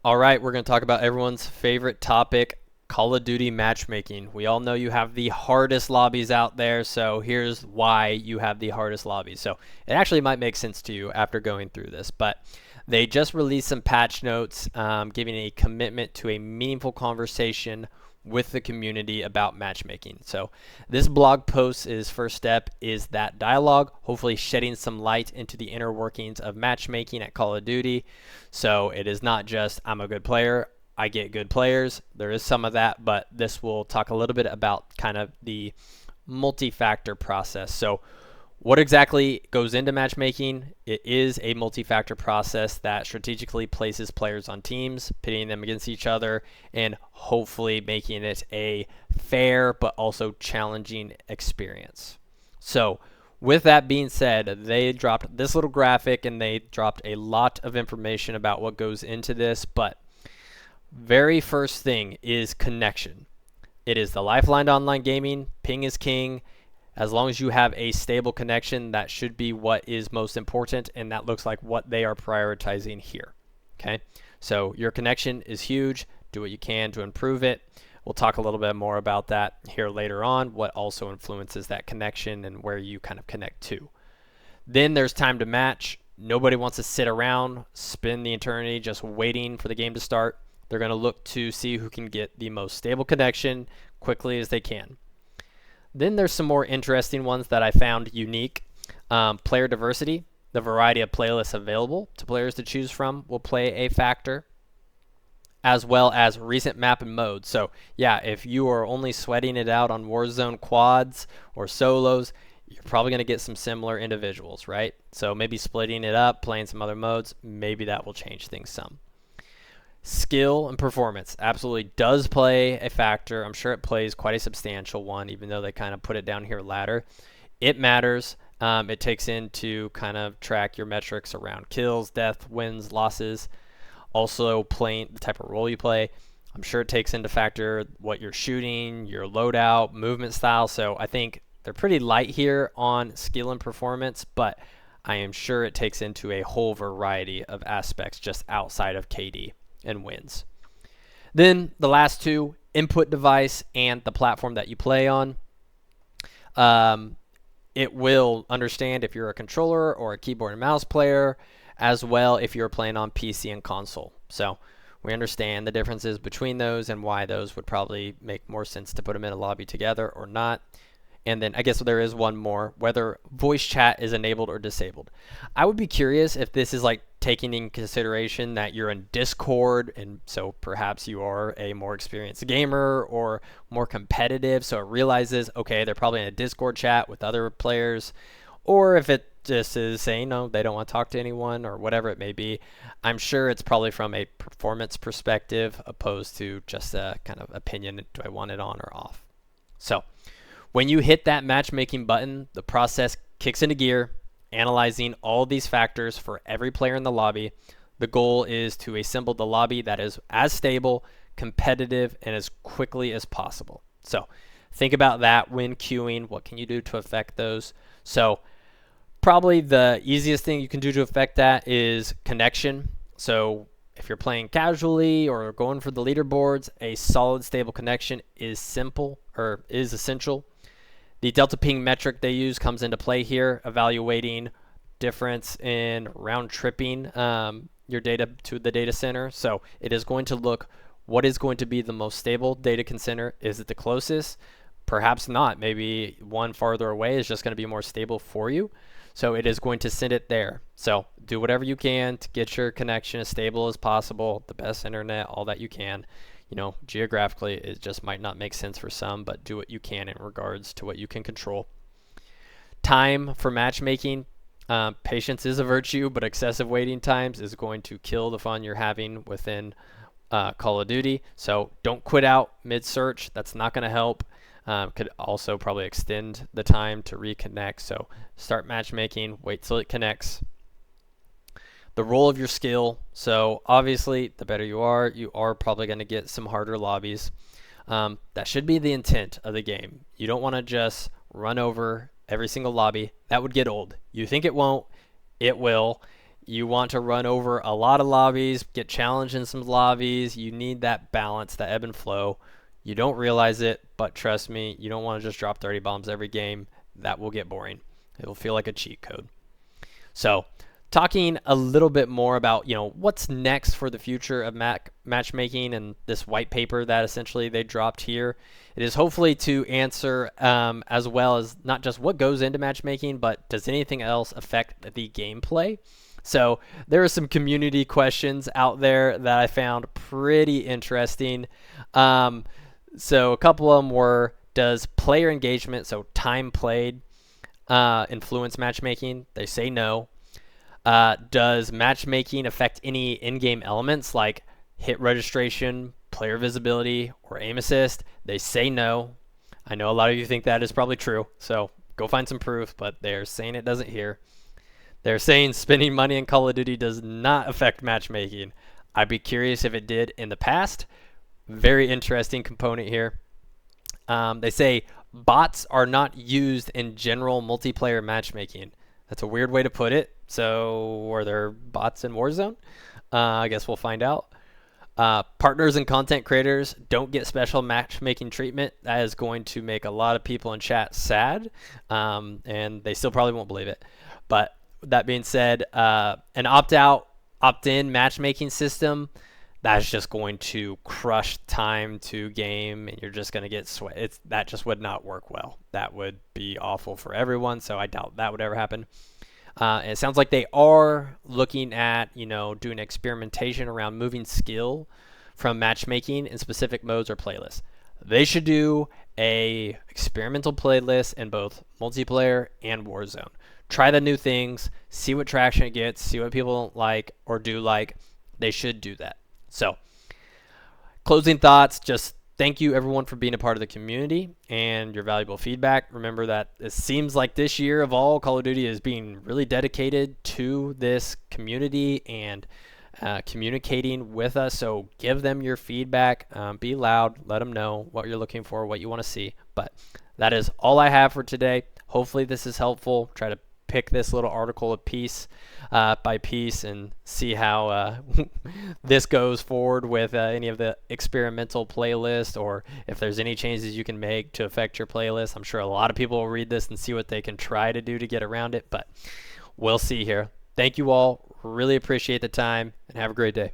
All right, we're going to talk about everyone's favorite topic, Call of Duty matchmaking. We all know you have the hardest lobbies out there, so here's why you have the hardest lobbies. So it actually might make sense to you after going through this, but they just released some patch notes giving a commitment to a meaningful conversation with the community about matchmaking. So this blog post's first step is that dialogue, hopefully shedding some light into the inner workings of matchmaking at Call of Duty. So it is not just I'm a good player, I get good players. There is some of that, but this will talk a little bit about kind of the multi-factor process. So what exactly goes into matchmaking? It is a multi-factor process that strategically places players on teams, pitting them against each other, and hopefully making it a fair but also challenging experience. So with that being said, they dropped this little graphic and they dropped a lot of information about what goes into this, but very first thing is connection. It is the lifeline to online gaming. Ping is king. As long as you have a stable connection, that should be what is most important, and that looks like what they are prioritizing here. Okay, so your connection is huge. Do what you can to improve it. We'll talk a little bit more about that here later on, what also influences that connection and where you kind of connect to. Then there's time to match. Nobody wants to sit around, spend the eternity just waiting for the game to start. They're going to look to see who can get the most stable connection quickly as they can. Then there's some more interesting ones that I found unique. Player diversity, the variety of playlists available to players to choose from will play a factor, as well as recent map and mode. So yeah, if you are only sweating it out on Warzone quads or solos, you're probably going to get some similar individuals, right? So maybe splitting it up, playing some other modes, maybe that will change things some. Skill and performance absolutely does play a factor. I'm sure it plays quite a substantial one, even though they kind of put it down here ladder. It matters. It takes into kind of track your metrics around kills, death, wins, losses. Also playing the type of role you play. I'm sure it takes into factor what you're shooting, your loadout, movement style. So I think they're pretty light here on skill and performance, but I am sure it takes into a whole variety of aspects just outside of KD and wins. Then the last two, input device and the platform that you play on. It will understand if you're a controller or a keyboard and mouse player, as well if you're playing on PC and console. So we understand the differences between those and why those would probably make more sense to put them in a lobby together or not. And then I guess there is one more, whether voice chat is enabled or disabled. I would be curious if this is like taking in consideration that you're in Discord, and so perhaps you are a more experienced gamer or more competitive, so it realizes, okay, they're probably in a Discord chat with other players, or if it just is saying, no, they don't want to talk to anyone or whatever it may be. I'm sure it's probably from a performance perspective opposed to just a kind of opinion, do I want it on or off? So when you hit that matchmaking button, the process kicks into gear, analyzing all these factors for every player in the lobby. The goal is to assemble the lobby that is as stable, competitive, and as quickly as possible. So think about that when queuing. What can you do to affect those? So probably the easiest thing you can do to affect that is connection. So if you're playing casually or going for the leaderboards, a solid, stable connection is essential. The delta ping metric they use comes into play here, evaluating difference in round tripping your data to the data center. So it is going to look what is going to be the most stable data center. Is it the closest? Perhaps not. Maybe one farther away is just going to be more stable for you. So it is going to send it there. So do whatever you can to get your connection as stable as possible, the best internet, all that you can. You know, geographically, it just might not make sense for some, but do what you can in regards to what you can control. Time for matchmaking. Patience is a virtue, but excessive waiting times is going to kill the fun you're having within Call of Duty. So don't quit out mid-search. That's not going to help. Could also probably extend the time to reconnect. So start matchmaking, wait till it connects. The role of your skill. So obviously, the better you are probably going to get some harder lobbies. That should be the intent of the game. You don't want to just run over every single lobby. That would get old. You think it won't, it will. You want to run over a lot of lobbies, get challenged in some lobbies. You need that balance, that ebb and flow. You don't realize it, but trust me, you don't want to just drop 30 bombs every game. That will get boring. It'll feel like a cheat code. So, talking a little bit more about, what's next for the future of matchmaking and this white paper that essentially they dropped here. It is hopefully to answer as well as not just what goes into matchmaking, but does anything else affect the gameplay? So there are some community questions out there that I found pretty interesting. So a couple of them were, does player engagement, so time played, influence matchmaking? They say no. Does matchmaking affect any in-game elements like hit registration, player visibility, or aim assist? They say no. I know a lot of you think that is probably true, so go find some proof, but they're saying it doesn't here. They're saying spending money in Call of Duty does not affect matchmaking. I'd be curious if it did in the past. Very interesting component here. They say bots are not used in general multiplayer matchmaking. That's a weird way to put it. So are there bots in Warzone? I guess we'll find out. Partners and content creators don't get special matchmaking treatment. That is going to make a lot of people in chat sad, and they still probably won't believe it. But that being said, an opt-out, opt-in matchmaking system, that's just going to crush time to game, and you're just going to get sweat. That just would not work well. That would be awful for everyone, so I doubt that would ever happen. And it sounds like they are looking at, doing experimentation around moving skill from matchmaking in specific modes or playlists. They should do a experimental playlist in both multiplayer and Warzone. Try the new things, see what traction it gets, see what people like or do like. They should do that. So, closing thoughts, just thank you everyone for being a part of the community and your valuable feedback. Remember that it seems like this year of all, Call of Duty is being really dedicated to this community and communicating with us. So give them your feedback. Be loud. Let them know what you're looking for, what you want to see. But that is all I have for today. Hopefully this is helpful. Try to pick this little article a piece by piece and see how this goes forward with any of the experimental playlist, or if there's any changes you can make to affect your playlist. I'm sure a lot of people will read this and see what they can try to do to get around it, but we'll see here. Thank you all. Really appreciate the time, and have a great day.